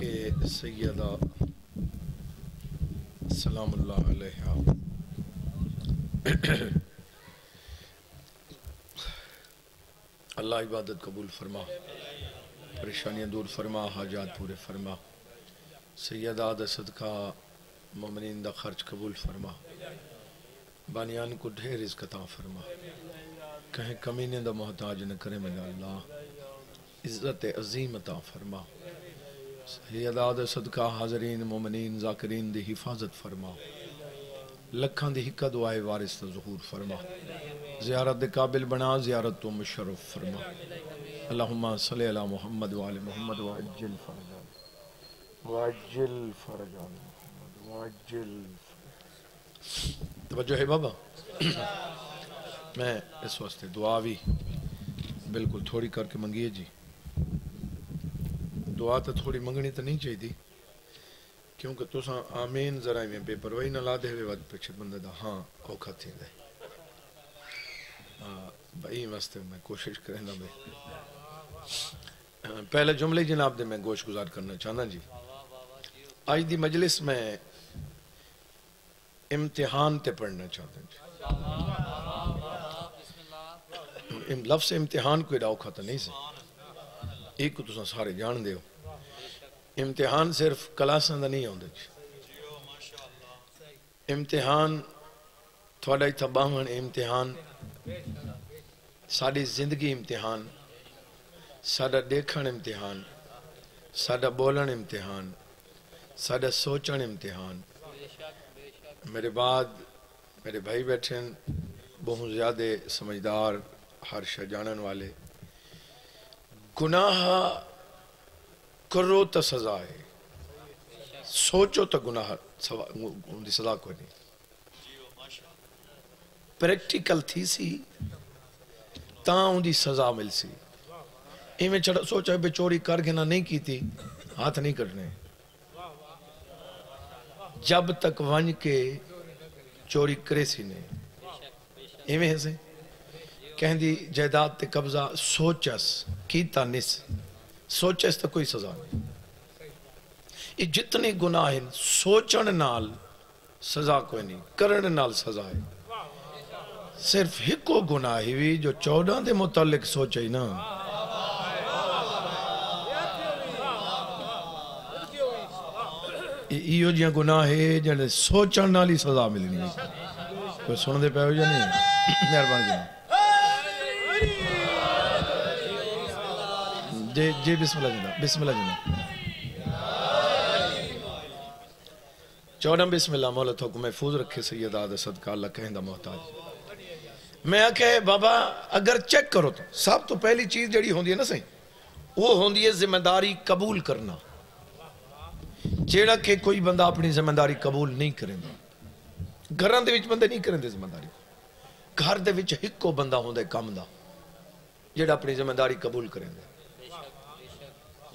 کہ سیدہ سلام اللہ علیہ اللہ عبادت قبول فرما، پریشانیاں دور فرما، حاجات پورے فرما، سیدہ دا صدقہ مومنین دا خرچ قبول فرما، بانیان کو ڈھیر رزق عطا فرما، کہیں کمینے دا محتاج نہ کرے میرا اللہ، عزت عظیم عطا فرما، سیدہ دا صدقہ حاضرین مومنین ذاکرین دی حفاظت فرما، لکھاں دی حکہ دعائے وارث تا ظہور فرما، زیارت دے قابل بنا، زیارت تو مشرف فرما، اللہم صلی علی محمد وآل محمد وعجل فرجان وعجل فرجان وعجل فرجان۔ توجہ ہے بابا، میں اس واسطے دعا بھی بالکل تھوڑی کر کے منگیے جی، دعا تو تھوڑی منگنی تو نہیں چاہیے دی، کیونکہ تساں آمین ذرائع میں بے پرواہی نہ لا دے ہوئے وقت پیچھے بندے دا ہاں اوکھا تھی دے بھائی واسطے میں کوشش کریں گا بھائی۔ پہلے جملے جناب دے میں گوش گزار کرنا چاہنا جی، آج دی مجلس میں امتحان تے پڑھنا چاہتا ہوں جی، لفظ امتحان کوئی ڈاؤ کھاتا نہیں سے، ایک کو تساں سارے جان دے ہو، امتحان صرف کلاساں دا نہیں ہوندے جی، امتحان تھوڑا ہی تباہن امتحان، ساری زندگی امتحان، ساڑا دیکھن امتحان، ساڑا بولن امتحان، ساڑا سوچن امتحان۔ میرے بعد میرے بھائی بیٹھے ہیں بہت زیادہ سمجھدار، ہر شے جانن والے، گناہ کرو تو سزا ہے، سوچو تو گناہ سزا کوئی نہیں، پریکٹیکل تھی سی تاں ان دی سزا مل سی، ایمیں چھڑا سوچا بے چوری کر کے نہ نہیں کی تھی ہاتھ نہیں کرنے، جب تک ونج کے چوری کرے سی نہیں، ایمیں ہے سے کہیں دی جائیداد تے قبضہ سوچس کیتا نس، سوچس تو کوئی سزا نہیں، یہ جتنے گناہ ہیں سوچن نال سزا کوئی نہیں، کرن نال سزا ہے، صرف ہکو گناہ ہوئی جو 14 دے متعلق سوچے ہی نا، یہ جیاں گناہ ہے جنہیں سوچن نال ہی سزا ملنی ہے، کوئی سن دے پہ ہو یا نہیں، مہربان جناب جی بسم اللہ جناب، بسم اللہ جناب، 14 بسم اللہ مولا تو کو محفوظ رکھے سیدہ دا صدقہ اللہ کہیں دا محتاج۔ میں کہے بابا اگر چیک کرو تو سب تو پہلی چیز جڑی ہوندی ہے نا صحیح، وہ ہوندی ہے ذمہ داری قبول کرنا، جیڑا کہ کوئی بندہ اپنی ذمہ داری قبول نہیں کریں گا، گھران دے وچ بندے نہیں کریں دے ذمہ داری، گھر دے وچ ہکو بندہ ہوندہ ہے کام دا، جیڑا اپنی ذمہ داری قبول کریں دے،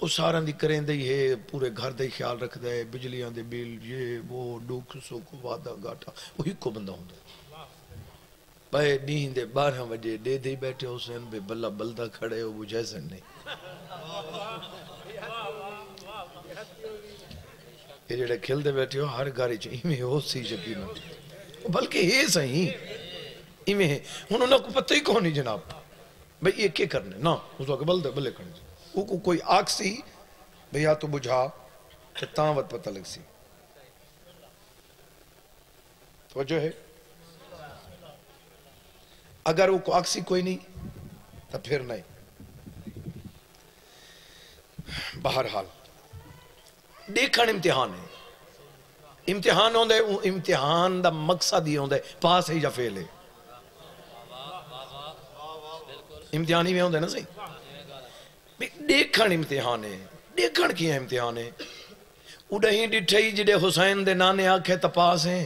وہ سارا دی کریں دے ہے، پورے گھر دے خیال رکھ دے، بجلیاں دے بل، یہ وہ ڈوک سوک وعدہ گاٹھا، وہ ہکو بندہ ہوندہ ہے، بھائی نیند دے 12 بجے دے دے بیٹھے حسین بے بلہ بلدہ کھڑے ہو وہ جیسے نہیں، یہ جڑے کھل دے بیٹھے ہو ہر گاری چاہیے میں ہو سی یقینا، بلکہ یہ صحیح ایمیں ہے، انہوں نے کو پتہ ہی کون نہیں جناب بھئی یہ کیا کرنے نا، اس وقت بلدے بلے کرنے وہ کو کوئی آگ سی بھئی یا تو بجھا کہ تاں وقت پتہ لگ سی، توجہ ہے، اگر وہ کو آگ سی کوئی نہیں تو پھر نہیں، بہرحال دیکھن امتحان ہے، امتحان ہوندے امتحان دا مقصد ہی ہوندے پاس ہے یا فیل ہے، امتحان ہی میں ہوندے نا صحیح، دیکھن امتحان ہے، دیکھن کی ہے امتحان ہے، اڑہیں ڈٹھئی جڑے حسین دے نانے آنکھیں تپاس ہیں،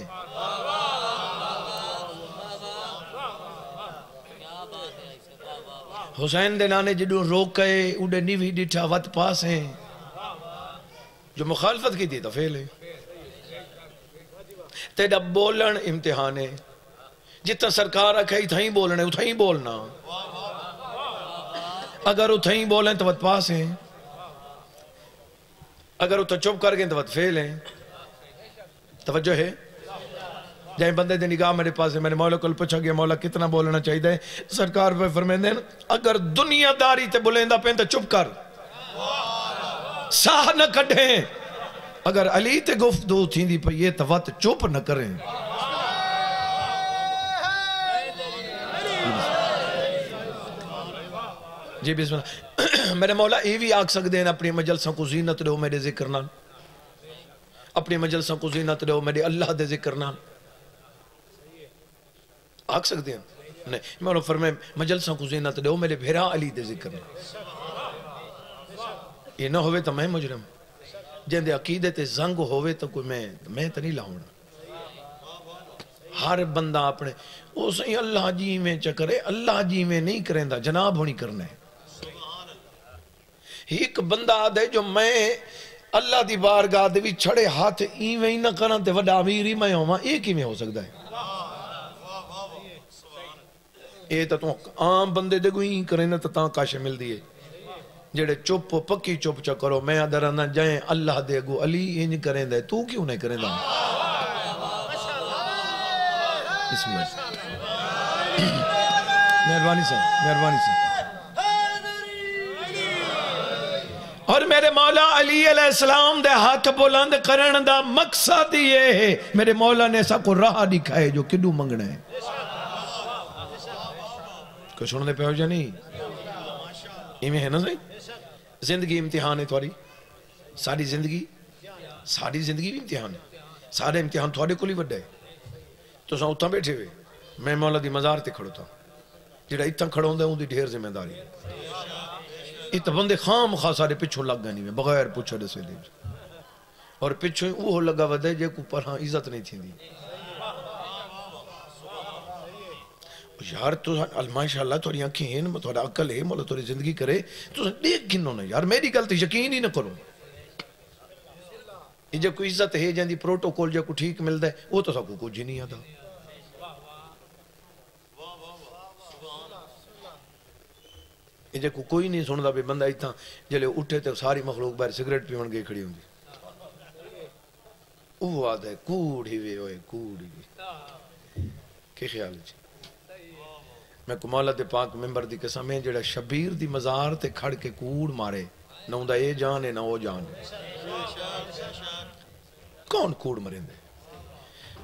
حسین دے نانے جڑوں روکے اڑے نیوی ڈٹھا وط پاس ہیں، جو مخالفت کی تھی تو فیل ہے، تیڑا بولن امتحان ہے، جتنا سرکار رکھے اتھائیں بولنے اتھائیں بولنا، اگر اتھائیں بولیں تو وقت پاس ہیں، اگر وہ تو چپ کر گئے تو فیل ہیں. توجہ ہے جائیں بندے دی نگاہ میرے پاس ہے. میں نے مولا کو پوچھا گیا مولا کتنا بولنا چاہیے؟ سرکار پہ فرمائیں دیں اگر دنیا داری تے بولیندہ پہ تو چپ کر ساہ نہ کٹھیں. اگر علی تے گفتگو تھی دی پہ یہ تو چپ نہ کریں. جی بسم اللہ. میرے مولا یہ بھی آگ سکتے ہیں اپنی مجلسوں کو زینت دو میرے ذکر نال. اپنی مجلسوں کو زینت دو میرے اللہ دے ذکر نال. آگ سکتے ہیں نہیں. مولا فرمائے مجلسوں کو زینت دو میرے بھیرا علی دے ذکر نال. یہ نہ ہوئے تو میں مجرم جن دے عقیدے تے زنگ ہوئے تو کوئی میں تو نہیں لاؤں. ہر بندہ اپنے اس اللہ جی میں چکرے اللہ جی میں نہیں کریں دا جناب ہونی کرنا ہے. ایک بندہ آدھے جو میں اللہ دی بارگاہ دے بھی چھڑے ہاتھ ایویں نہ کرنا تے وڈا امیری میں ہوں ایک ہی میں ہو سکتا ہے. اے تو عام بندے دے کوئی کریں نا تو تاں کاشے مل دیئے جڑے چپ پکی چپ چا کرو. میں ادھر نہ جائیں اللہ دے گو علی انج کریں دے تو کیوں نہیں کریں دا. اس میں مہربانی سے اور میرے مولا علی علیہ السلام دے ہاتھ بلند کرن دا مقصد یہ ہے. میرے مولا نے سا کو راہ دکھائے جو کدو منگنا ہے. کوئی سننے پہ ہو جا نہیں ایمیں ہے نا صحیح. زندگی امتحان ہے تھوڑی ساری زندگی بھی امتحان ہے. سارے امتحان تھوڑے کو لی وڈا ہے. تو ساں اتھا بیٹھے ہوئے میں مولا دی مزار تے کھڑو تھا جڑا اتھا کھڑا ہوندہ ہے ان دی ڈھیر ذمہ داری. اتھا بندے خام خواہ سارے پچھو لگ گئے نہیں بغیر پچھو دے سے دے اور پچھو وہ لگا ودے جے کو پر ہاں عزت نہیں تھی دی. یار تو ماشاءاللہ توڑی آنکھیں ہیں توڑا عقل ہے مولا توڑی زندگی کرے تو دیکھ گنو نا یار میری گلتی یقین ہی نہ کرو. یہ جب کوئی عزت ہے جاندی پروٹوکول جب کو ٹھیک مل دے وہ تو سب کو کچھ نہیں آتا. یہ جب کوئی نہیں سن دا بھی بندہ اتنا جلے اٹھے تو ساری مخلوق باہر سگریٹ پیون گئے کھڑی ہوں دی. وہ آدھا ہے کوڑی وے ہوئے کوڑی وے کی خیال ہے. میں کو مولا دے پاک ممبر دی قسم ہے جڑا شبیر دی مزار تے کھڑ کے کوڑ مارے نہ ہوں دا اے جان ہے نہ وہ جان ہے. کون کوڑ مریں دے.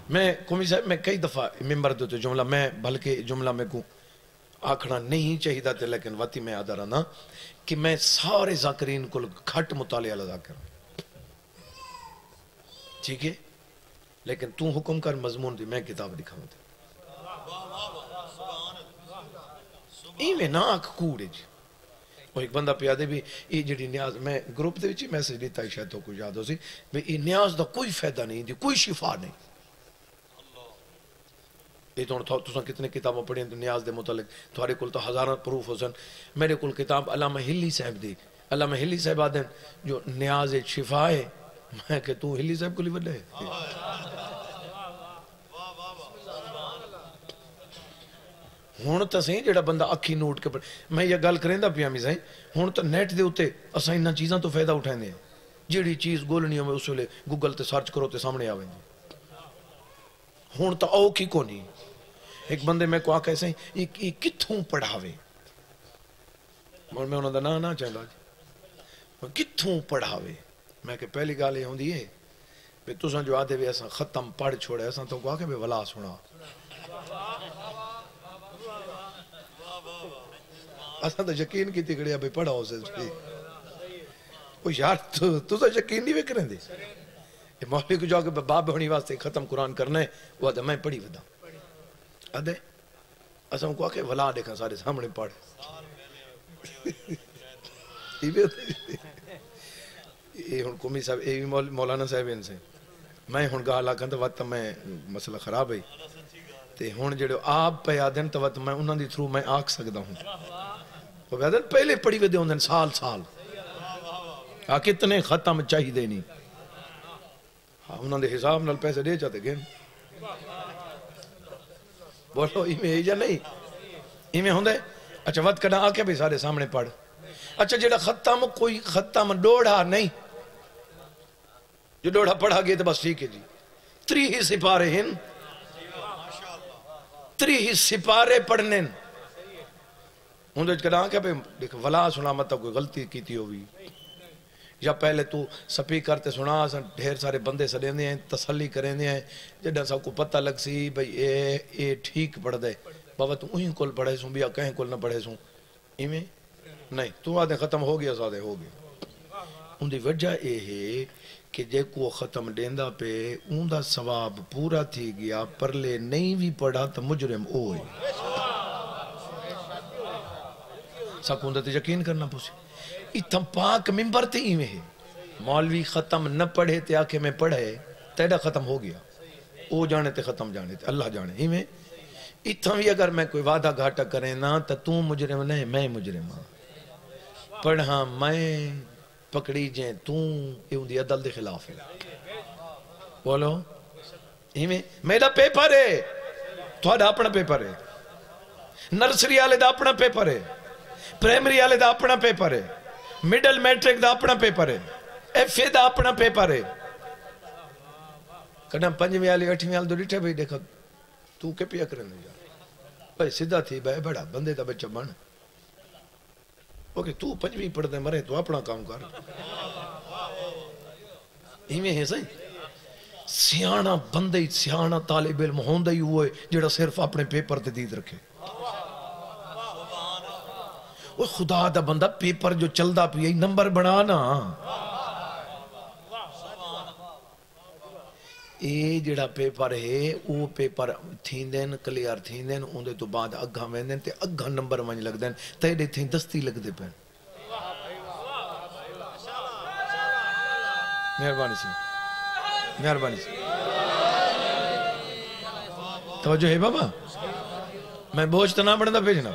میں قومی صاحب میں کئی دفعہ ممبر دے تو جملہ میں بلکہ جملہ میں کو آکھنا نہیں چاہیے تھا لیکن واتی میں آدھا رہنا کہ میں سارے ذاکرین کو کھٹ مطالعہ لگا کر ٹھیک ہے لیکن تو حکم کر مضمون دی میں کتاب دکھاؤں دے. ایویں نہ آکھ کوڑے جی. وہ ایک بندہ پیادے بھی یہ جڑی نیاز میں گروپ دے وچی میسیج دیتا ہے شاید تو کچھ یاد ہو سی بھی یہ نیاز دا کوئی فائدہ نہیں دی کوئی شفا نہیں. یہ تو کتنے کتابوں پڑھیں نیاز دے متعلق تھوڑے کل تو ہزارہ پروف ہو سن. میرے کل کتاب علامہ ہلی صاحب دی. علامہ ہلی صاحب آدھیں جو نیاز شفا ہے میں کہ تو ہلی صاحب کو لی بڑھے ہون تا سہیں جڑا بندہ اکھی نوٹ کے پڑھ میں یہ گل کریں دا پیامی سہیں ہون تا نیٹ دے ہوتے اساں انہاں چیزاں تو فائدہ اٹھائیں دے جڑی چیز گولنیوں میں اس لے گوگل تے سرچ کرو تے سامنے آویں دے. ہون تا اوکھی کو نہیں. ایک بندے میں کو آکھا ایسے یہ کتھوں پڑھاوے میں انہوں دا نا چاہتا جی کتھوں پڑھاوے. میں کہ پہلی گال یہ ہوں دی ہے کہ تُساں جو آدھے بھی ایسا ختم پڑھ چھوڑے ایسا تو کو آکھے بھی ولا سنا ایسا تو یقین کی تکڑی ابھی پڑھا ہو سے وہ یار تو یقین نہیں کریں دے. مولوی کو جو کہ باب ہونی واسطے ختم قرآن کرنا ہے وہ آدھا میں پڑھی ودا آدھے ایسا کو آکھے ولا دیکھا سارے سامنے پڑھ یہ ہن قومی صاحب یہ مولانا صاحب ان سے میں ہن گاہ لاکھاں تو وقت میں مسئلہ خراب ہے تے ہن جڑے آپ پہ آدھن تو وقت میں انہاں دی تھرو میں آکھ سکتا ہوں وہ آدھن پہلے پڑھی ودے ہوندن سال کتنے ختم چاہی دے نہیں انہاں دے حساب نال پیسے دے چاہتے گئے بولو ایمیں ہی جا نہیں ایمیں ہوندے اچھا وقت کڑا آکے بھی سارے سامنے پڑھ. اچھا جڑا ختم کوئی ختم ڈوڑا نہیں جو ڈوڑا پڑھا گئے تو بس ٹھیک ہے جی 3 ہی سپارے ہیں 3 ہی سپارے پڑھنے ہوں کہاں کہ دیکھ ولا سنا مت کوئی غلطی کی ہوئی یا پہلے تو سپیکر تے سنا ڈھیر سارے بندے سڑے ہیں تسلی کریں ہیں جڑا سب کو پتہ لگ سی بھئی اے ٹھیک پڑھ دے بابا تو انہیں کول پڑھے سوں بیا کہیں کول نہ پڑھے سوں ایمیں نہیں تو آدھے ختم ہو گیا سادھے ہو گیا ان دی وجہ اے ہے کہ جے کو ختم دیندہ پہ ان دا ثواب پورا تھی گیا پرلے نہیں بھی پڑھا تو مجرم ہوئے سکون دا تے یقین کرنا پوسی اتھا پاک ممبر تے ہی میں ہے مولوی ختم نہ پڑھے تے آکے میں پڑھے تیڑا ختم ہو گیا او جانے تے ختم جانے تے اللہ جانے ہی میں اتھا بھی اگر میں کوئی وعدہ گھاٹا کرے نا تو مجرم نہیں میں مجرم ہاں پڑھا میں پکڑی جائیں یہ ان دی عدل دے خلاف ہے بولو ہی میں میرا پیپر ہے تھوڑا اپنا پیپر ہے نرسری آلے دا اپنا پیپر ہے پریمری آلے دا اپنا پیپر ہے مڈل میٹرک دا اپنا پیپر ہے ایف اے دا اپنا پیپر ہے کہنا 5ویں آلی 8ویں آلی دو ڈیٹھے بھئی دیکھا تو کے پیا کرنے جا بھئی صدہ تھی بھئی بڑا بندے دا بچہ بن اوکے تو 5ویں پڑھ دے مرے تو اپنا کام کر ہی میں ہے صحیح سیانہ بندے سیانہ طالب علم ہوندہ ہی ہوئے جڑا صرف اپنے پیپر تے دید رکھے وہ خدا دا بندہ پیپر جو چل دا پی نمبر بنانا اے جڑا پیپر ہے وہ پیپر تھیندین کلیار تھیندین اندے تو بعد اگھا ویندین تے اگھا نمبر ونج لگ دین تیڑے تھین دستی لگ دے پین مہربانی سے مہربانی سے توجہ ہے بابا میں بوجھ تو نہ بڑھنا بھیجنا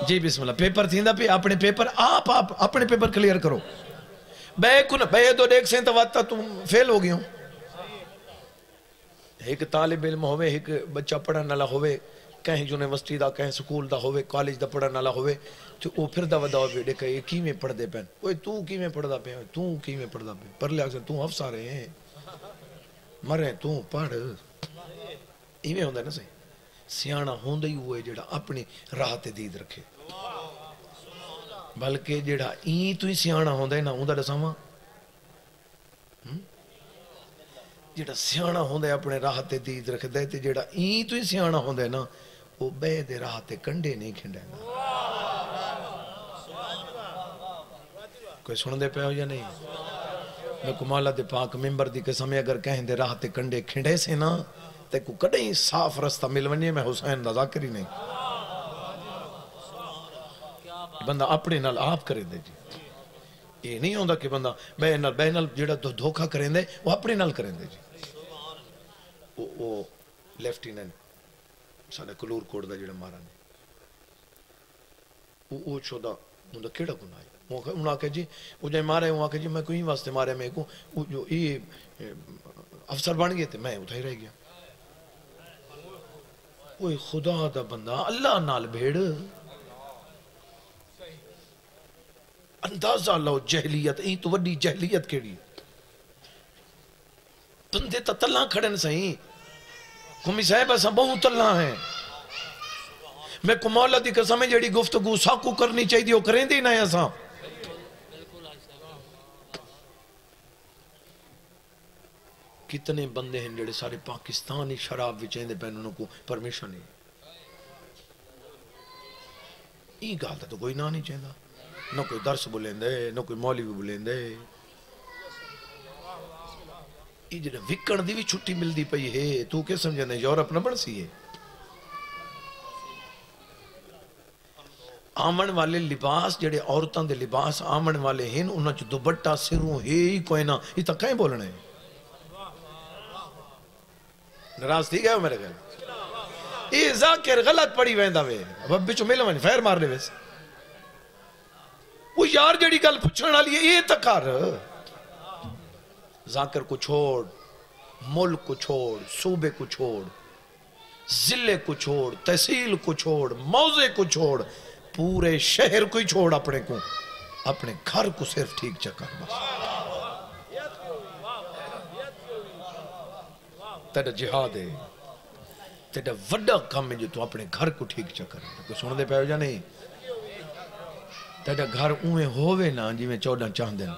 جی بسم اللہ پیپر تھیندہ پہ اپنے پیپر آپ اپنے پیپر کلیئر کرو بے دو دیکھ سین تواتا تم فیل ہو گئی ہوں ایک طالب علم ہوئے ایک بچہ پڑھن نالا ہوئے کہیں یونیورسٹی دا کہیں سکول دا ہوئے کالج دا پڑھن نالا ہوئے تو وہ پھر دا ودا ہوئے دیکھا یہ کی میں پڑھ دے پین اوہ تو کی میں پڑھ دا پین تو کی میں پڑھ دا پین پر لے آکسن تو افسا رہے ہیں مرے تو پڑھ ایویں ہوندہ ہے نا صحیح سیانہ ہوندہ ہی ہوئے جڑا اپنی راحت دید رکھے بلکہ جڑا این تو ہی سیانہ ہوندہ ہے نا ہوندہ رسامہ جڑا سیانہ ہوندہ ہے اپنے راحت دید رکھ دے تے جڑا این تو ہی سیانہ ہوندہ ہے نا وہ بے دے راحت کنڈے نہیں کھنڈے نا کوئی سن دے پہ ہو یا نہیں میں کمالہ دے پاک ممبر دی قسمیں اگر کہیں دے راحت کنڈے کھنڈے سے نا تے کو کڑیں صاف رستہ ملونی میں حسین دا ذاکر ہی نہیں بندہ اپنے نال آپ کریں دے جی یہ نہیں ہوندہ کہ بندہ بے نال جڑا دھوکہ کریں دے وہ اپنے نال کریں دے جی وہ لیفٹیننٹ ساڑھے کلور کوڑ دا جڑا مارا نے وہ چھوڑا مندہ کیڑا گناہ ہے انہوں آکے جی وہ جائے مارے انہوں آکے جی میں کوئی واسطے مارے میں کو جو یہ افسر بن گئے تھے میں اتھائی رہ گیا وہ خدا دا بندہ اللہ نال بھیڑ اندازہ لو جہلیت این تو وڈی جہلیت کیڑی بندے تا تلہ کھڑن سہیں کمی صاحب ایسا بہت تلہ ہیں میں کو مولا دی قسمیں جڑی گفتگو ساکو کرنی چاہی دی وہ کریں دی نہ ایسا کتنے بندے ہیں جڑے سارے پاکستانی شراب وچیں دے پہن انہوں کو پرمیشن نہیں یہ گالتا تو کوئی نہ نہیں چاہتا نہ کوئی درس بولیں دے نہ کوئی مولوی بولیں دے یہ جڑے وکڑ دی بھی چھٹی مل دی پئی ہے تو کیا سمجھے دے یورپ نہ بڑھ سی ہے آمن والے لباس جڑے عورتاں دے لباس آمن والے ہیں انہاں چو دوبٹہ سروں ہے ہی کوئی نہ یہ تک کہیں بولنے ہیں نراز تھی گئے ہو میرے گھر یہ ذاکر غلط پڑی ویندہ وے اب بچو ملو میں فیر مار لے ویسے وہ یار جڑی گل پچھڑنا لیے یہ تکار ذاکر کو چھوڑ ملک کو چھوڑ صوبے کو چھوڑ ضلع کو چھوڑ تحصیل کو چھوڑ موضع کو چھوڑ پورے شہر کو ہی چھوڑ اپنے کو اپنے گھر کو صرف ٹھیک چکر بس تیرا جہاد ہے تیرا وڈا کام ہے جو تو اپنے گھر کو ٹھیک چکر کوئی سن دے پہ ہو جا نہیں تیرا گھر اویں ہووے نا جی میں 14 چاہن دیں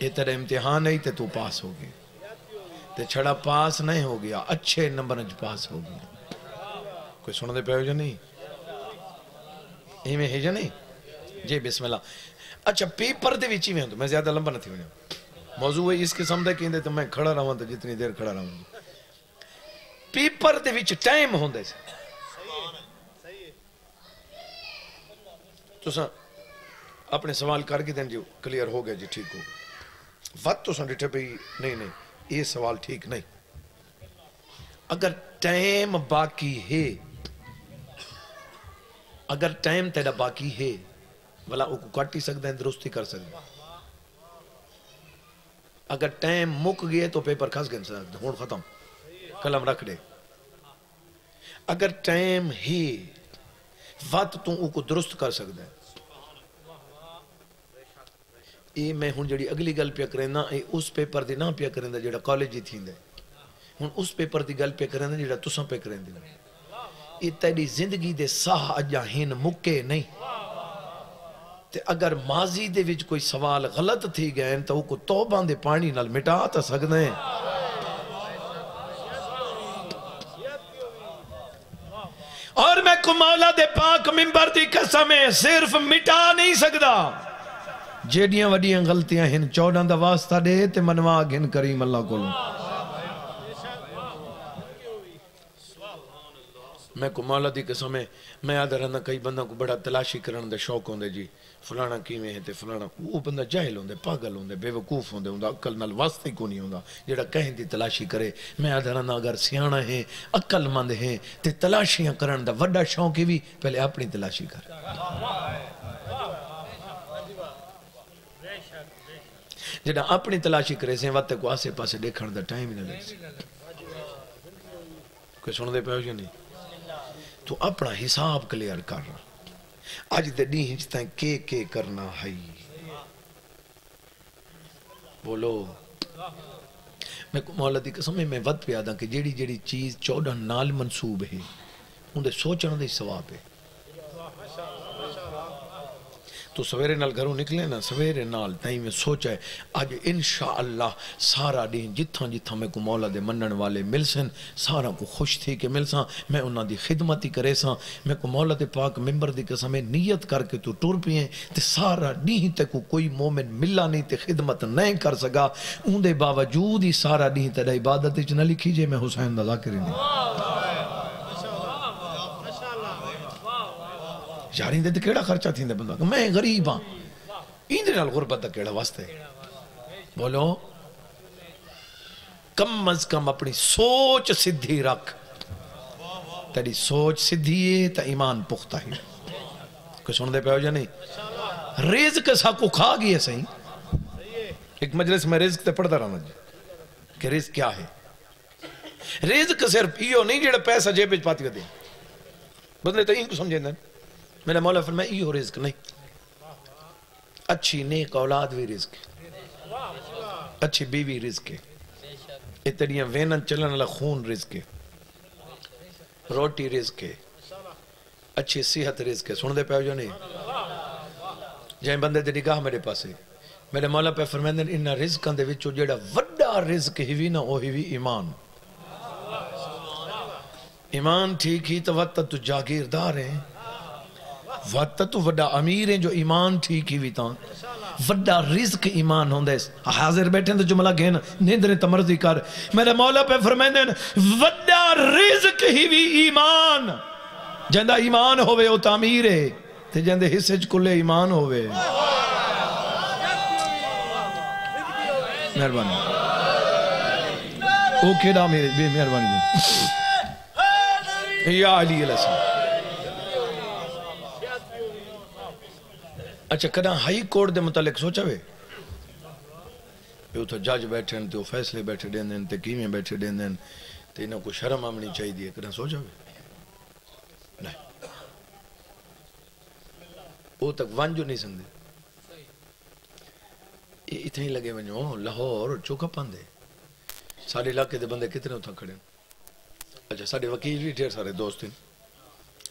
یہ تیرا امتحان ہے تے تو پاس ہو گئے تے چھڑا پاس نہیں ہو گیا اچھے نمبر جو پاس ہو گیا کوئی سن دے پہ ہو جا نہیں ایویں ہے جا نہیں جی بسم اللہ اچھا پیپر دے وچی میں ہوں تو میں زیادہ لمبا نہ تھی ہونے موضوع ہے اس قسم دے کہندے تو میں کھڑا رہا ہوں تو جتنی دیر کھڑا رہا ہوں پیپر دے وچ ٹائم ہوندے سے تو سا اپنے سوال کر کے دیں جو کلیئر ہو گیا جی ٹھیک ہو وقت تو سا ڈٹھے پہ نہیں یہ سوال ٹھیک نہیں اگر ٹائم باقی ہے اگر ٹائم تیرا باقی ہے بلا وہ کو کٹ ہی سکتا ہے درستی کر سکتا اگر ٹائم مک گئے تو پیپر کھس گئے سکتا ہون ختم قلم رکھ دے اگر ٹائم ہے وقت تو وہ کو درست کر سکتا ہے یہ میں ہون جڑی اگلی گل پیا کریں نا اس پیپر دی نا پیا کریں دا جڑا کالج ہی تھی دے ہون اس پیپر دی گل پیا کریں دا جڑا تساں پیا کریں دی یہ تیری زندگی دے ساہ اجا ہین مکے نہیں تے اگر ماضی دے وچ کوئی سوال غلط تھی گئے تو وہ کو توبہ دے پانی نال مٹا تا سکتے ہیں اور میں کو مولا دے پاک منبر دی قسم صرف مٹا نہیں سکتا جیڑیاں وڈیاں غلطیاں ہن 14 دا واسطہ دے تے منوا گھن کریم اللہ کو میں کو مولا دی قسم میں آدھا رہنا کئی بندہ کو بڑا تلاشی کرن دے شوق ہوندے جی فلانا کیویں ہے تے فلانا وہ بندہ جاہل ہوندے پاگل ہوندے بے وقوف ہوندے ہوندا عقل نال واسطے کو نہیں ہوندا جڑا کہیں دی تلاشی کرے میں آدھا رہنا اگر سیاںا ہے عقل مند ہے تے تلاشیاں کرن دا وڈا شوق بھی پہلے اپنی تلاشی کر جڑا اپنی تلاشی کرے سے وقت کو آسے پاسے دیکھن دا ٹائم ہی نہ لگے کوئی سن دے پہ ہو یا نہیں تو اپنا حساب کلیئر کر رہا آج دے نہیں ہنچتا ہے کہ کرنا ہے بولو میں مولا دی قسم میں وقت پہ آدھا کہ جیڑی چیز 14 نال منصوب ہے ان دے سوچنا دے ثواب ہے تو سویرے نال گھروں نکلے نا سویرے نال تائیں میں سوچا ہے آج انشاءاللہ سارا دین جتھاں میں کو مولا دے منن والے مل سن سارا کو خوش تھی کہ مل ساں میں انہاں دی خدمتی کرے ساں میں کو مولا دے پاک ممبر دی قسم نیت کر کے تو ٹور پیئیں تے سارا دین تے کو کوئی مومن ملا نہیں تے خدمت نہیں کر سکا ان دے باوجود ہی سارا دین تے عبادت نہ لکھی جے میں حسین دا ذاکر نہیں یاری دے کیڑا خرچہ تھی دے بندہ میں غریب ہاں ایندے نال غربت دا کیڑا واسطے بولو کم از کم اپنی سوچ سدھی رکھ تیری سوچ سدھی ہے تا ایمان پختہ ہے کوئی سن دے پہ ہو جا نہیں رزق سا کو کھا گئی ہے صحیح ایک مجلس میں رزق تے پڑھتا رہا جی کہ رزق کیا ہے رزق صرف ایو نہیں جڑا پیسہ جیب وچ پاتی ہوتی بدلے تو ان کو سمجھیں دیں میرا مولا فرمایا ایو رزق نہیں اچھی نیک اولاد بھی رزق ہے اچھی بیوی رزق ہے اتنیاں وینن چلن والا خون رزق ہے روٹی رزق ہے اچھی صحت رزق ہے سن دے پہ ہو جو نہیں جائیں بندے دے نگاہ میرے پاس ہے میرے مولا پہ فرمائیں انہا رزقاں دے وچو جیڑا وڈا رزق ہی نا وہ ہی ایمان ایمان ٹھیک ہی تو وقت تو جاگیردار ہیں وقت تو وڈا امیر ہیں جو ایمان ٹھیک ہی بھی تاں وڈا رزق ایمان ہوندے حاضر بیٹھیں تو جملہ گھن نیندریں تمرضی کر میرے مولا پہ فرمائیں دیں وڈا رزق ہی بھی ایمان جندہ ایمان ہوئے وہ تعمیر ہے تے جندے حصے کلے ایمان ہوئے مہربانی او کھڑا میرے بے مہربانی دیں یا علی علیہ السلام اچھا کنا ہائی کورٹ دے متعلق سوچا وے تو جج بیٹھے ہیں تو فیصلے بیٹھے دیں دیں تے کیمیں بیٹھے دیں دیں تے انہوں کو شرم آمنی چاہی دیئے کنا سوچا وے نہیں وہ تک وانجو نہیں سندے اتنے ہی لگے ونجو لاہور چوکا پاندے سارے علاقے دے بندے کتنے اتنا کھڑے ہیں؟ اچھا سارے وکیل بھی ڈھیر سارے دوست ہیں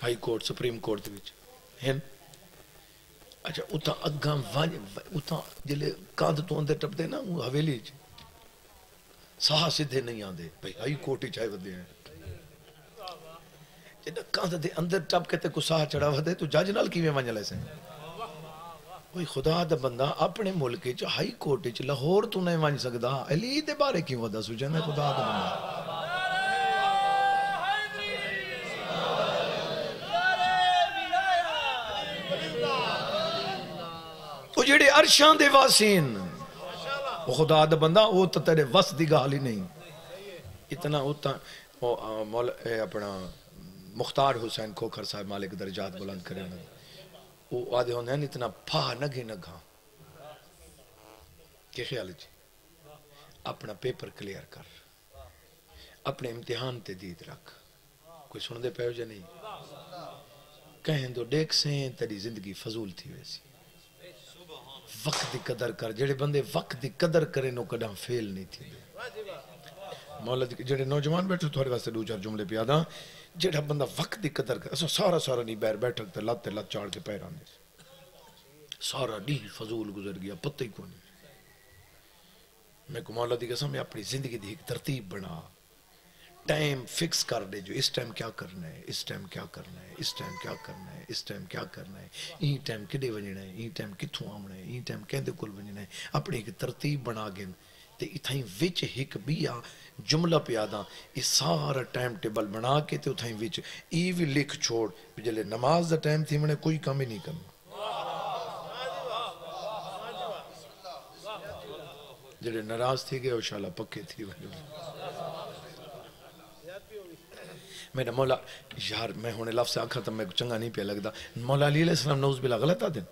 ہائی کورٹ سپریم کورٹ دے وچ ہیں اچھا اتنا اگاں اتنا جلے کاندھ تو اندر ٹپ دے نا حویلی ساہ سدھے نہیں آندے بھئی ہائی کورٹ ہی چاہے ودے ہیں جنہ کاندھ دے اندر ٹپ کے تے کو ساہ چڑھا ودے تو جج نال کیویں ونج لے سیں کوئی خدا دا بندہ اپنے ملک چ ہائی کورٹ چ لاہور تو نہیں ونج سکدا علی دے بارے کیوں ودا سوچنا خدا دا بندہ وہ جڑے عرشاں دے واسین وہ خدا دا بندہ وہ تو تیرے وس دی گال ہی نہیں اتنا اپنا مختار حسین کھوکھر صاحب مالک درجات بلند کرے وہ آدھے ہوندے ہیں اتنا پھا نگے نگاں کہ خیال جی اپنا پیپر کلیئر کر اپنے امتحان تے دید رکھ کوئی سن دے پہو جا نہیں کہیں دو دیکھ سیں تیری زندگی فضول تھی ویسی وقت دی قدر کر جڑے بندے وقت دی قدر کرے نو کدام فیل نہیں تھی مولا دی جڑے نوجوان بیٹھو تھوڑے واسطے دو چار جملے پیادا جڑا بندہ وقت دی قدر کر اسو سارا نہیں بیر بیٹھک تے لات چاڑ کے پیر آنے سارا دی فضول گزر گیا پتہ ہی کون میں کو مولا دی قسم میں اپنی زندگی دی ایک ترتیب بنا ٹائم فکس کر دے جو اس ٹائم کیا کرنا ہے اس ٹائم کیا کرنا ہے اس ٹائم کیا کرنا ہے اس ٹائم کیا کرنا ہے این ٹائم کدے ونجنا ہے این ٹائم کتھوں آمنا ہے این ٹائم کہندے کل ونجنا ہے اپنی ایک ترتیب بنا گئے تے اتھائیں وچ ہک بیا جملہ پیادا اس سارا ٹائم ٹیبل بنا کے تے اتھائیں وچ ای بھی لکھ چھوڑ جلے نماز دا ٹائم تھی منے کوئی کام ہی نہیں کرنا جلے ناراض تھی گئے انشاءاللہ پکے تھی میرا مولا یار میں ہونے لفظ آکھا تھا میں چنگا نہیں پہ لگتا مولا علی علیہ السلام نوز بلا غلط آدھن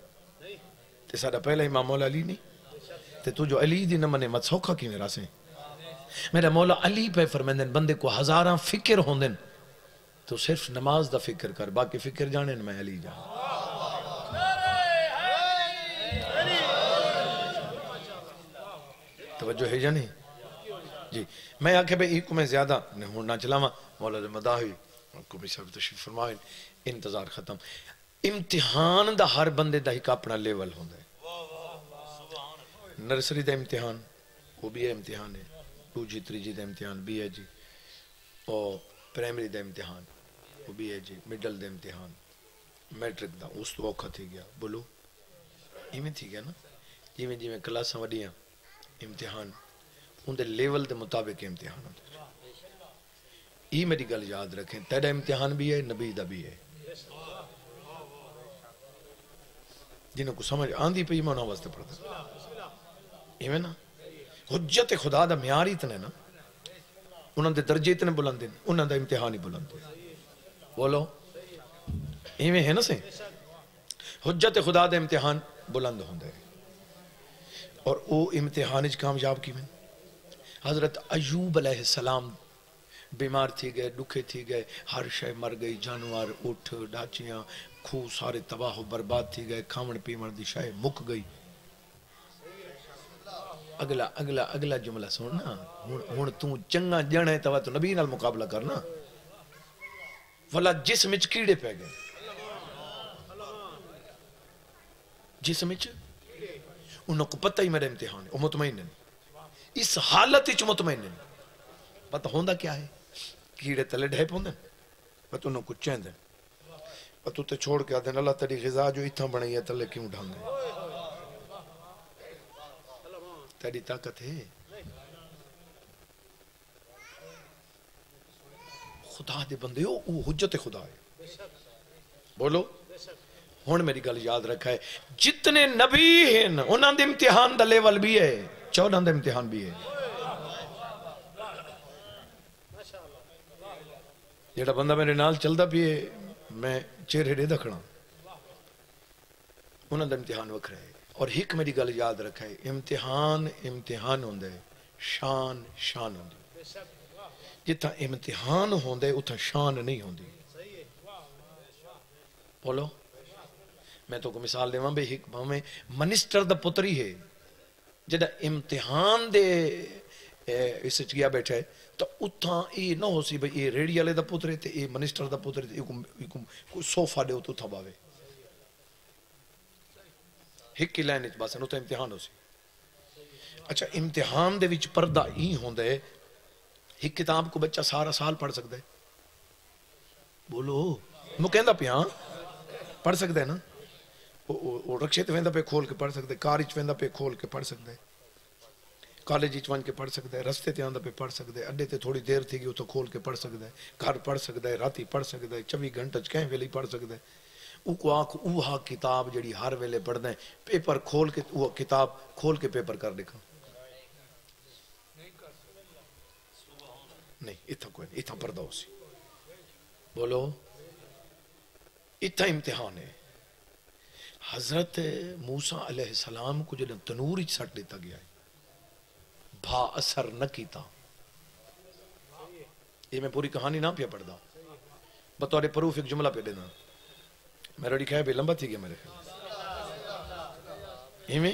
تے سارا پہلا امام مولا علی نہیں تے تو جو علی دی نمانے مت سوکھا کی میرا سے میرا مولا علی پہ فرمیندن بندے کو ہزاراں فکر ہوندن تو صرف نماز دا فکر کر باقی فکر جانے میں علی جان توجہ ہے جانی جی میں آکھے بھئی ایک کو میں زیادہ نہ چلاما مولا مداحی کو بھی صاحب تشریف فرمائیں انتظار ختم امتحان دا ہر بندے دا ایک اپنا لیول ہوندہ ہے نرسری دا امتحان وہ بھی ہے امتحان ہے 2G 3G دا امتحان بھی ہے جی اور پرائمری دا امتحان وہ بھی ہے جی مڈل دا امتحان میٹرک دا اس تو اوکھا تھی گیا بولو ایمیں تھی گیا نا جی میں کلاساں وڈیاں امتحان ان دے لیول دے مطابق امتحان ہوتا ہے یہ میری گل یاد رکھیں تیرا امتحان بھی ہے نبی دا بھی ہے جنہوں کو سمجھ آندھی پہ ایمان واسطے پڑھتا ایویں نا حجت خدا دا معیار اتنے نا انہوں دے درجے اتنے بلند ہیں انہوں دا امتحان ہی بلند ہے بولو ایویں ہے نا سے حجت خدا دا امتحان بلند ہوندے اور او امتحان کامیاب کی میں حضرت ایوب علیہ السلام بیمار تھی گئے دکھے تھی گئے ہر شے مر گئی جانور اٹھ ڈاچیاں کھو سارے تباہ و برباد تھی گئے کھاون پیمن دی شے مک گئی اگلا جملہ سننا ہن تو چنگا جن ہے تو نبی نال مقابلہ کرنا ولا جسم وچ کیڑے پہ گئے جسم وچ انہوں کو پتہ ہی میرا امتحان ہے وہ مطمئن نہیں اس حالت وچ مطمئن نہیں پتہ ہوندا کیا ہے کیڑے تلے ڈھے پوندے پتہ انہوں کو چیندے پتہ تے چھوڑ کے آدھے اللہ تیری غذا جو اتھا بنائی ہے تلے کیوں ڈھاندے تیری طاقت ہے خدا دے بندے ہو وہ حجت خدا ہے بولو ہون میری گل یاد رکھا ہے جتنے نبی ہیں انہاں دے امتحان دا لیول بھی ہے 14 دا امتحان بھی ہے جیڑا بندہ میرے نال چلدا پیے میں چہرے دے دکھنا انہاں دا امتحان وکھرا ہے اور ایک میری گل یاد رکھا ہے امتحان ہوندے شان ہوندی جتھا امتحان ہوندے اتھا شان نہیں ہوندی بولو میں تو کو مثال دے بے ایک میں منسٹر دا پتری ہے جڑا امتحان دے اس گیا بیٹھا ہے تو اتھاں یہ نہ ہو سی بھئی یہ ریڑی والے دا پتر ہے تے یہ منسٹر دا پتر ہے کوئی صوفہ دے تو اتھا باوے ہک کی لائن اچ بس اتھا امتحان ہو سی اچھا امتحان دے وچ پردہ ہی ہوندہ ہے ایک کتاب کو بچہ سارا سال پڑھ سکتا ہے بولو میں کہندا پیاں پڑھ سکتا ہے نا وہ رکشے تے ویندا پہ کھول کے پڑھ سکتا ہے کار وچ ویندا پہ کھول کے پڑھ سکتا ہے کالج وچ ون کے پڑھ سکتا ہے رستے تے آندا پہ پڑھ سکتا ہے اڈے تے تھوڑی دیر تھی گئی اتھوں کھول کے پڑھ سکتا ہے گھر پڑھ سکتا ہے راتی پڑھ سکتا ہے 24 گھنٹے کہیں ویلے پڑھ سکتا ہے او کو آنکھ اوہا کتاب جڑی ہر ویلے پڑھدا ہے پیپر کھول کے وہ کتاب کھول کے پیپر کر دکھا نہیں اتھا کوئی نہیں اتھا پردہ ہو سی بولو اتھا امتحان ہے حضرت موسیٰ علیہ السلام کو جنہیں تنور ہی سٹ دیتا گیا ہے بھا اثر نہ کیتا یہ میں پوری کہانی نہ پیا پڑھ دا بطور پروف ایک جملہ پہ دینا میرا لکھا ہے بے لمبا تھی گیا میرے خیال یہ میں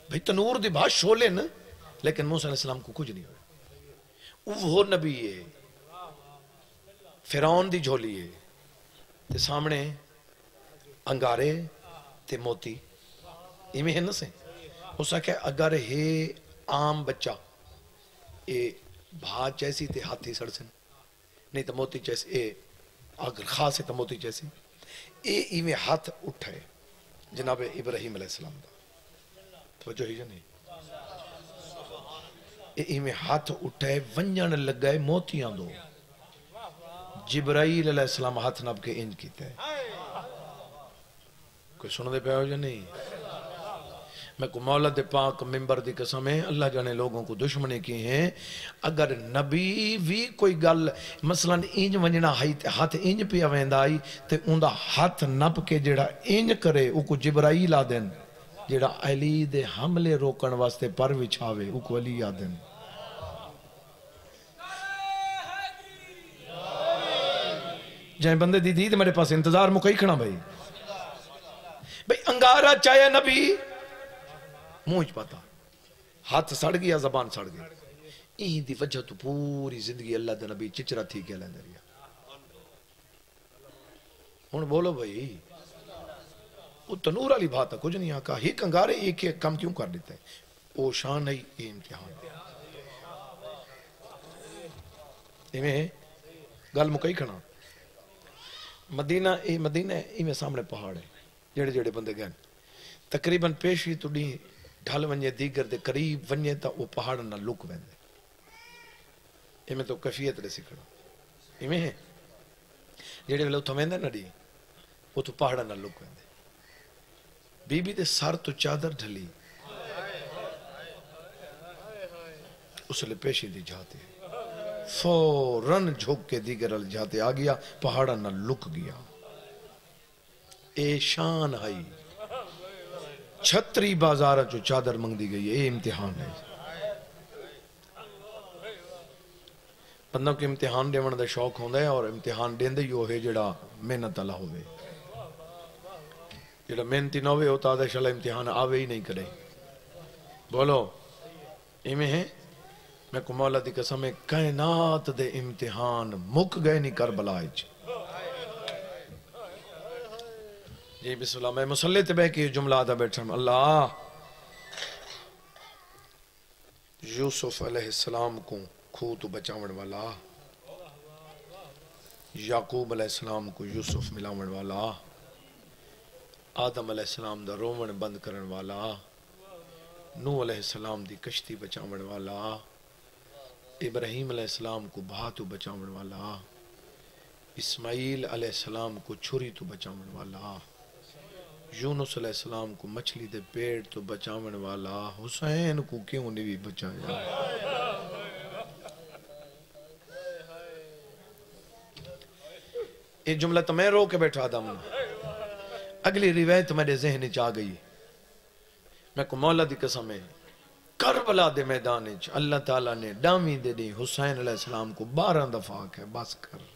بھئی تنور دی بھا شولے نا لیکن موسیٰ علیہ السلام کو کچھ نہیں ہوئے وہ نبی ہے فرعون دی جھولی ہے تے سامنے انگارے تے موتی یہ میں ہے نا سے ہو سکے اگر ہے عام بچہ اے بھاج جیسی تے ہاتھی سڑ سن نہیں تو موتی جیسی اے اگر خاص ہے تو موتی جیسی اے ایویں ہاتھ اٹھائے جناب ابراہیم علیہ السلام دا توجہ ہی جنہیں اے ایویں ہاتھ اٹھائے ونجن لگائے موتیاں دو جبرائیل علیہ السلام ہاتھ نب کے انج کیتا ہے کوئی سنو دے پہ ہو یا نہیں میں کو مولا دے پاک ممبر دی قسم ہے اللہ جانے لوگوں کو دشمنے کی ہیں اگر نبی بھی کوئی گل مثلا انج ونجنا ہاتھ انج پہ آویندہ آئی تے اندہ ہاتھ نپ کے جڑا انج کرے او کو جبرائیل آ دین جڑا علی دے حملے روکن واسطے پر وچھاوے او کو علی آ دین جائیں بندے دی دی میرے پاس انتظار مکئی کھڑا بھائی انگارہ چاہے نبی موج پاتا ہاتھ سڑ گیا زبان سڑ گیا این دی وجہ تو پوری زندگی اللہ دے نبی چچرا تھی کے لیندے رہیا ہن بولو بھائی وہ تنور والی بات ہے کچھ نہیں آکا ہی کنگارے ایک ایک کم کیوں کر دیتا ہے او شان ہے یہ امتحان میں گل مکئی کھنا مدینہ میں سامنے پہاڑ ہے جڑے جڑے بندے گئے تقریباً پیشی تو ڈی ڈھل ونجے دیگر دے قریب ونجے تا وہ پہاڑ نہ لک ویندے یہ میں تو کفیت دے سکھڑا یہ میں ہے جڑے ویلے اتھا ویندے نہ ڈی وہ تو پہاڑ نہ لک ویندے بی بی دے سر تو چادر ڈھلی اس لئے پیشی دی جاتے فوراً جھوک کے دیگر جاتے آ گیا پہاڑا نہ لک گیا اے شان آئی چھتری بازارہ جو چادر منگ دی گئی اے امتحان ہے بندوں کے امتحان دے وندے شوق ہوندے ہے اور امتحان دین دے یو ہے جڑا محنت اللہ ہوئے جڑا محنتی نہ ہوئے ہوتا ہے شلہ امتحان آوے ہی نہیں کرے بولو ایمیں ہے میں کو مولا دی قسم ہے کائنات دے امتحان مک گئے نہیں کربلا اچ جی بسم اللہ میں مسلح تے بے کی جملہ آدھا بیٹھا ہوں اللہ یوسف علیہ السلام کو کھو تو بچاون والا یعقوب علیہ السلام کو یوسف ملاون والا آدم علیہ السلام دا رومن بند کرن والا نوح علیہ السلام دی کشتی بچاون والا ابراہیم علیہ السلام کو بھاتو بچاون والا اسماعیل علیہ السلام کو چھری تو بچاون والا یونس علیہ السلام کو مچھلی دے پیڑ تو بچاون والا حسین کو کیوں نہیں بچایا یہ جملہ تو میں رو کے بیٹھا آدم اگلی روایت میرے ذہن چاہ گئی میں کو مولا دی قسم ہے کربلا دے میدان وچ اللہ تعالیٰ نے ڈامی دے دی حسین علیہ السلام کو 12 دفعہ کہ بس کر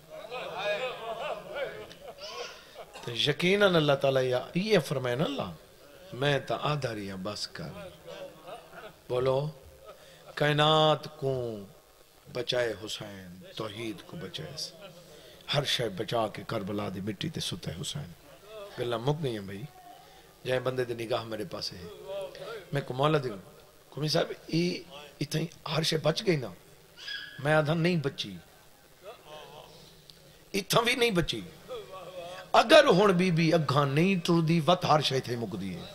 تو یقیناً اللہ تعالیٰ یہ فرمائے نا اللہ میں تا آدھا ریا بس کر بولو کائنات کو بچائے حسین توحید کو بچائے ہر شے بچا کے کربلا دی مٹی تے ستے حسین گلہ مک گئی ہیں بھائی جائیں بندے دی نگاہ میرے پاس ہے میں کو مولا دی کمی صاحب اتنی ہر شے بچ گئی نا میں آدھا نہیں بچی اتنا بھی نہیں بچی اگر ہون بی بی اگھاں نہیں ٹر دی وقت ہر شے تھے مک دی ہے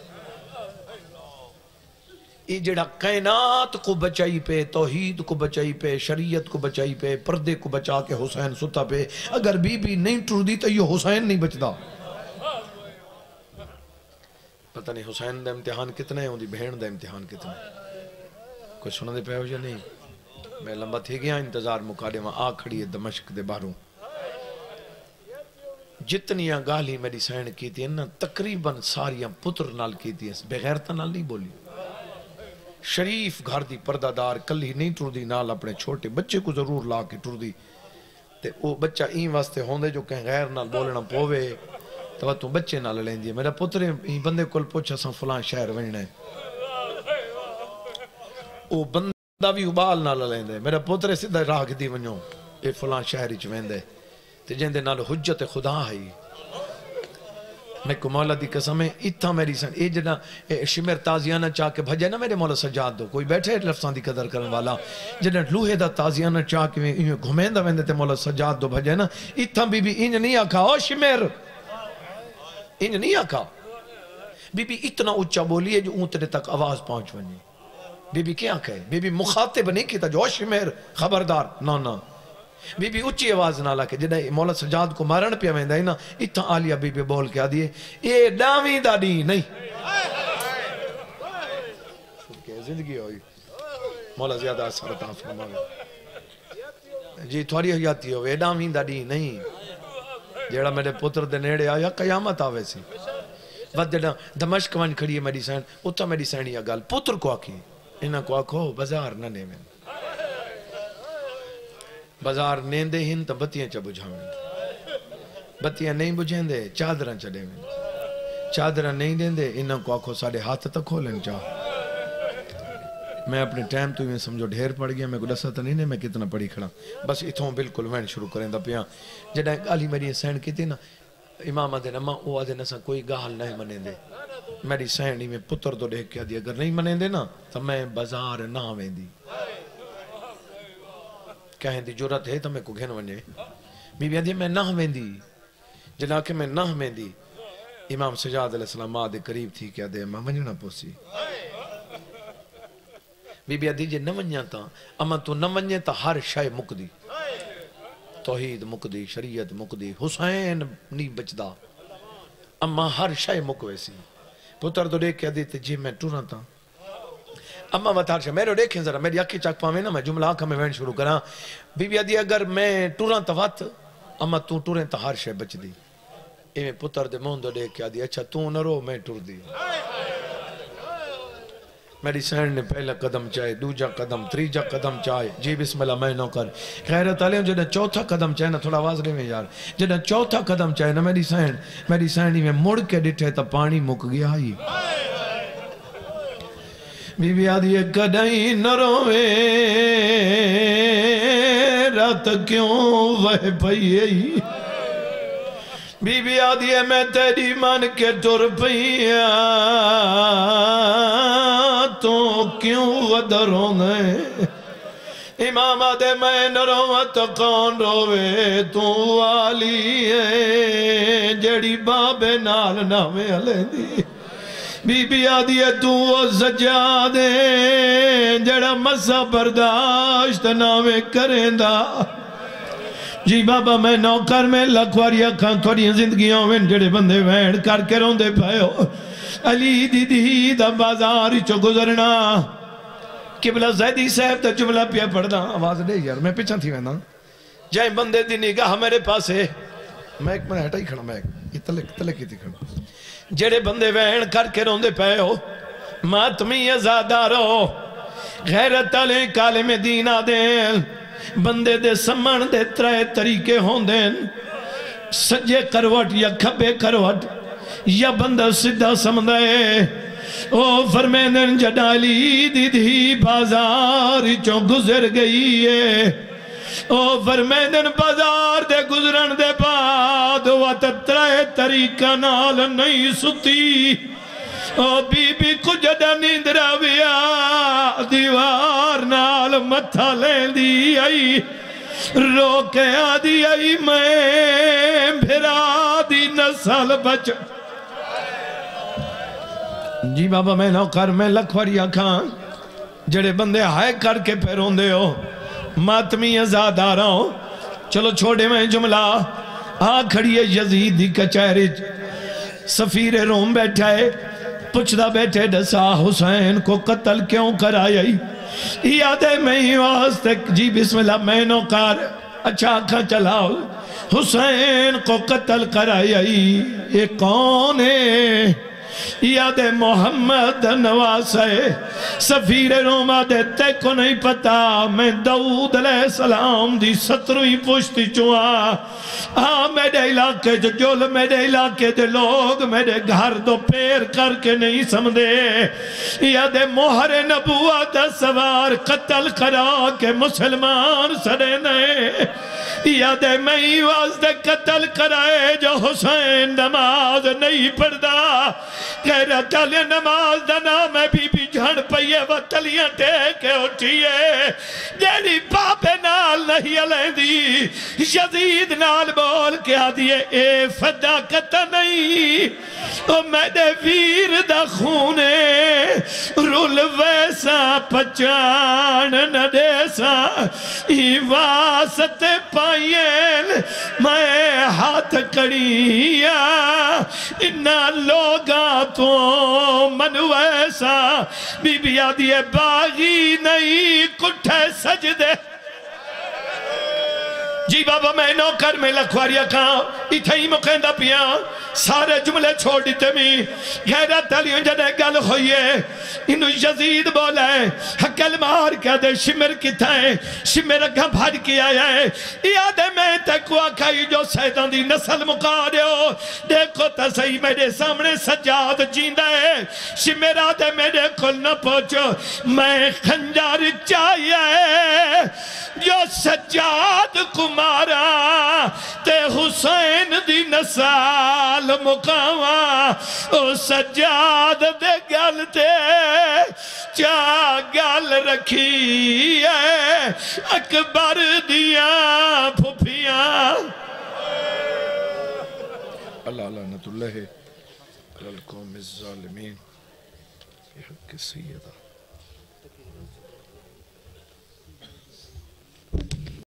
یہ جڑا کائنات کو بچائی پہ توحید کو بچائی پہ شریعت کو بچائی پہ پردے کو بچا کے حسین ستا پہ اگر بی بی نہیں ٹر دی تو یہ حسین نہیں بچدا پتہ نہیں حسین دا امتحان کتنے ہیں ان دی بہن دا امتحان کتنے کوئی سننے دے پہ ہو یا نہیں میں لمبا تھی گیا انتظار مکاڑے وہاں آ کھڑی ہے دمشق دے باہروں جتنیاں گالی میری سین کی تھی نا تقریباً ساریاں پتر نال کی تھی بغیرتا نال نہیں بولی شریف گھر دی پردہ دار کلی نہیں ٹر دی نال اپنے چھوٹے بچے کو ضرور لا کے ٹر دی تے وہ بچہ این واسطے ہوندے جو کہیں غیر نال بولنا پووے تو تو بچے نال لیں دی میرا پتر این بندے کل پوچھا سا فلان شہر ونجنا ہے وہ بندہ بھی ابال نال لیں دے میرا پتر سیدھا راہ کی دی ونجو اے فلان شہر ہی چوین دے تے جن دے نال حجت خدا ہے میں کو مولا دی قسم ہے اتھا میری سن اے جنا شمر تازیانہ چاہ کے بھجے نا میرے مولا سجاد دو کوئی بیٹھے لفظان دی قدر کرن والا جنا لوہے دا تازیانہ چاہ کے گھمین دا ویندے تے مولا سجاد دو بھجے نا اتھا بی بی انج نہیں آکھا او شمر انج نہیں آکھا بی بی اتنا اچھا بولی ہے جو اونتنے تک آواز پہنچ ونی بی بی کیا کہے بی بی مخاطب نہیں کیتا جو شمر خبردار نا بی بی اچھی آواز نہ لکے جنہیں مولا سجاد کو مارن پہ میں دائیں نا اتنا آلیہ بی بی بول کے آدھیے اے ڈامی داڑی نہیں زندگی ہوئی مولا زیادہ اثر عطا فرمائے جی تھوڑی حیاتی ہوئے اے ڈامی داڑی نہیں جیڑا میرے پتر دے نیڑے آیا قیامت آوے سی وقت جڑا دمشق ون کھڑی ہے میری سین اتھا میری سینی گل پتر کو آکھی انہاں کو آکھو بازار نہ نے میں بازار نیندے ہن تو بتیاں چا بجھاویں بتیاں نہیں بجھیں دے چادران چڑے میں چادران نہیں دیں دے انہاں کو آکھو ساڑھے ہاتھ تک کھولن چاہ میں اپنے ٹائم تو میں سمجھو ڈھیر پڑ گیا میں کو دسا تو نہیں میں کتنا پڑھی کھڑا بس اتھوں بالکل وین شروع کریں دا پیاں جڑا گالی میری سین کی تھی نا امام آدھے نما او آدھے نسا کوئی گال نہیں منیں دے میری سینی میں پتر تو دیکھ کے آدھی اگر نہیں منیں دے نا تو میں بازار نہ آویں دی کہیں دی جرات ہے تو میں کو گھن ونجے بی بی آدھی میں نہ ہمیں دی جنا کہ میں نہ ہمیں دی امام سجاد علیہ السلام آدھے قریب تھی کیا دے میں ونجنا پوسی بی بی آدھی جے نہ ونجا تا اما تو نہ ونجے تا ہر شے مک دی توحید مک دی شریعت مک دی حسین نہیں بچدا اما ہر شے مک ویسی پتر تو دیکھ کے دیتے جی میں ٹورا تا اما وطار شاہ میرے دیکھیں ذرا میری اکھی چاک پاویں نا میں جملہ آنکھا میں وین شروع کرا بی بی آدھی اگر میں ٹوران تا وات اما تو ٹوریں تا ہر شے بچ دی میں پتر دے موندو دیکھ کے آدھی اچھا تو نہ رو میں ٹور دی میری سین نے پہلا قدم چاہے دوجا قدم تریجا قدم چاہے جی بسم اللہ میں نو کر غیرت علیہ جنہیں چوتھا قدم چاہے نا تھوڑا آواز رہے میں یار جنہیں چوتھا قدم چاہے نا میری سین میں مڑ کے ڈٹھے تا پانی مک گیا ہی بی بی آدھی کدائیں نہ روے رات کیوں وہ پئیے بی بی آدھی میں تیری مان کے ٹر پئیاں تو کیوں ودر ہونے امام آدھے میں نہ روے تو کون روے تو والی ہے جڑی بابے نال نامے علیہ دی بی بی آدھی ہے تو سجادے جڑا مسا برداشت نامے کریں دا جی بابا میں نوکر میں لکھواری اکھاں تھوڑی زندگیوں میں جڑے بندے وین کر کے رون دے پائے ہو علی دی دا بازار چو گزرنا قبلہ زیدی صاحب تا جملہ پیا پڑھنا آواز دے یار میں پیچھا تھی وینا جائیں بندے دی نگاہ میرے پاس ہے میں ایک میں ہٹا ہی کھڑا میں ایک تلے کی تھی کھڑا جڑے بندے وین کر کے رون دے پائے ہو ماتمی ازادہ رو غیرت علی کالم دینہ دین بندے دے سمن دے ترائے طریقے ہون دین سجے کروٹ یا کھبے کروٹ یا بندہ سدھا سمدھے او فرمیندن جڈالی دی دھی بازار چوں گزر گئی ہے او فرمیندن بازار دے گزرن دے بعد وقت ترائے طریقہ نال نہیں ستی او بی بی کجھڑا نیندرہ ویا دیوار نال متھا لین دی آئی رو کے آدھی آئی میں بھرا دی نسل بچ جی بابا میں نوکر میں لکھوڑیا کھان جڑے بندے ہائے کر کے پھیرون دے ہو ماتمی ازاد آ رہا ہوں چلو چھوڑے میں جملہ کھڑی ہے یزید دی کچہری سفیر روم بیٹھا ہے پچھدا بیٹھے ڈسا حسین کو قتل کیوں کرائی یاد ہے میں ہی واسطے جی بسم اللہ میں نوکر اچھا آنکھاں چلاؤ حسین کو قتل کرائی یہ کون ہے یاد محمد نواز ہے سفیر روما دیتے کو نہیں پتا میں داؤد علیہ السلام دی 17ویں پشتی چوا میرے علاقے جو میرے علاقے دے لوگ میرے گھر دو پیر کر کے نہیں سمدے یاد مہر نبوت سوار قتل کرا کے مسلمان سڑے نئے یاد میں واسطے قتل کرائے جو حسین نماز نہیں پڑھدا کہہ رہا تلیہ نماز دنا میں بی جھڑ پئیے و تلیہ ٹیکے اٹھئیے جیڑی باپے نال نہیں علیں دی یزید نال بول کے آدھئے اے فداکتہ نہیں او میڈے ویر دا خونے رول ویسا پچان نڈیسا ای واسط پائیل میں ہاتھ کڑیا انہا لوگا تو منو ایسا بی بی آدھی باغی نہیں کٹھے سجدے جی بابا میں نوکر میں لکھواریا کھاں اتھے ہی مقیندہ پیا سارے جملے چھوڑ دیتے میں غیرت علیوں جڑے گل ہوئیے انہوں یزید بولا ہے حکل مار کیا دے شمر کتا ہے شمر اگھا بھاڑ کیا ہے یاد میں تکوا کھائی جو سیدان دی نسل مقارے ہو دیکھو تا صحیح میرے سامنے سجاد جیندہ ہے شمر آدھے میرے کل نہ پہنچو میں خنجار چاہیے جو سجاد کو مارا تے حسین دی نسال مقاوہ او سجاد دے گل تے چا گل رکھی ہے اکبر دیا پھوپیاں اللہ لعنت اللہ علی القوم الظالمین بحق سیدہ